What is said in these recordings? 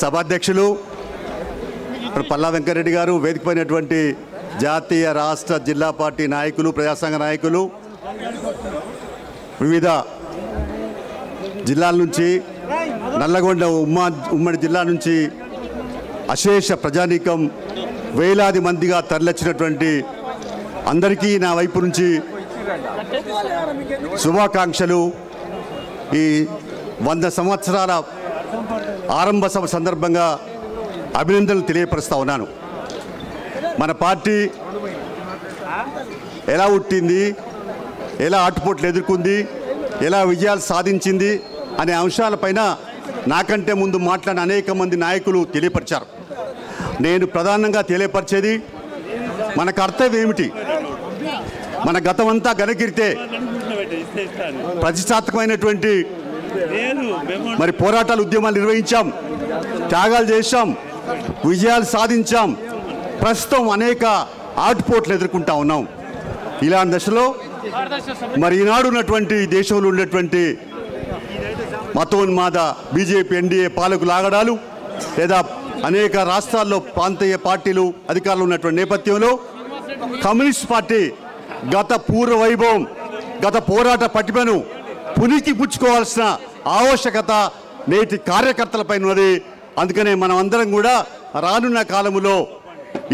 సభాధ్యక్షులు పల్లా వెంకరెడ్డి గారు, వేదికపైనటువంటి జాతీయ రాష్ట్ర జిల్లా పార్టీ నాయకులు, ప్రజాసంఘ నాయకులు, వివిధ జిల్లాల నుంచి, నల్లగొండ ఉమ్మడి జిల్లా నుంచి అశేష ప్రజానీకం వేలాది మందిగా తరలిచ్చినటువంటి అందరికీ నా వైపు నుంచి శుభాకాంక్షలు. ఈ 100 సంవత్సరాల ఆరంభ సభ సందర్భంగా అభినందనలు తెలియపరుస్తూ ఉన్నాను. మన పార్టీ ఎలా పుట్టింది, ఎలా ఆటుపోట్లు ఎదుర్కొంది, ఎలా విజయాలు సాధించింది అనే అంశాలపైన నాకంటే ముందు మాట్లాడిన అనేక మంది నాయకులు తెలియపరిచారు. నేను ప్రధానంగా తెలియపరిచేది మన కర్తవ్యం ఏమిటి. మన గతమంతా ఘనకీర్తే, ప్రతిష్టాత్మకమైనటువంటి మరి పోరాటాలు, ఉద్యమాలు నిర్వహించాం, త్యాగాలు చేశాం, విజయాలు సాధించాం. ప్రస్తుతం అనేక ఆటుపోట్లు ఎదుర్కొంటా ఉన్నాం. ఇలాంటి దశలో మరి ఈనాడు ఉన్నటువంటి దేశంలో ఉన్నటువంటి మతోన్మాద బీజేపీ ఎన్డీఏ పాలకులు ఆగడాలు, లేదా అనేక రాష్ట్రాల్లో ప్రాంతీయ పార్టీలు అధికారంలో ఉన్నటువంటి నేపథ్యంలో కమ్యూనిస్ట్ పార్టీ గత పూర్వ వైభవం, గత పోరాట పటిమను పునికి పుచ్చుకోవాల్సిన ఆవశ్యకత నేటి కార్యకర్తలపై ఉన్నది. అందుకనే మనం అందరం కూడా రానున్న కాలంలో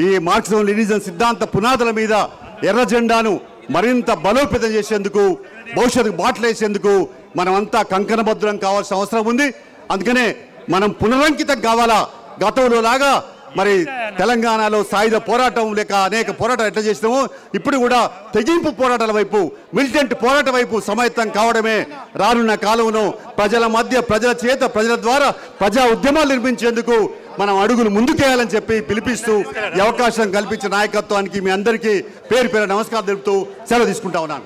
ఈ మార్క్సిజం లెనినిజం సిద్ధాంత పునాదుల మీద ఎర్ర జెండాను మరింత బలోపేతం చేసేందుకు, భవిష్యత్తుకు బాటలేసేందుకు మనమంతా కంకణబద్ధులం కావాల్సిన అవసరం ఉంది. అందుకనే మనం పునరంకితం కావాలా. గతంలో లాగా మరి తెలంగాణలో సాయుధ పోరాటం లేక అనేక పోరాటాలు ఎట్లా చేసినామో ఇప్పుడు కూడా తెగింపు పోరాటాల వైపు, మిలిటెంట్ పోరాట వైపు సమాయత్తం కావడమే రానున్న కాలంలో ప్రజల మధ్య, ప్రజల చేత, ప్రజల ద్వారా ప్రజా ఉద్యమాలు నిర్మించేందుకు మనం అడుగులు ముందుకేయాలని చెప్పి పిలిపిస్తూ ఈ అవకాశం కల్పించిన నాయకత్వానికి మీ అందరికీ పేరు పేరు నమస్కారం తెలుపుతూ సెలవు తీసుకుంటా ఉన్నాను.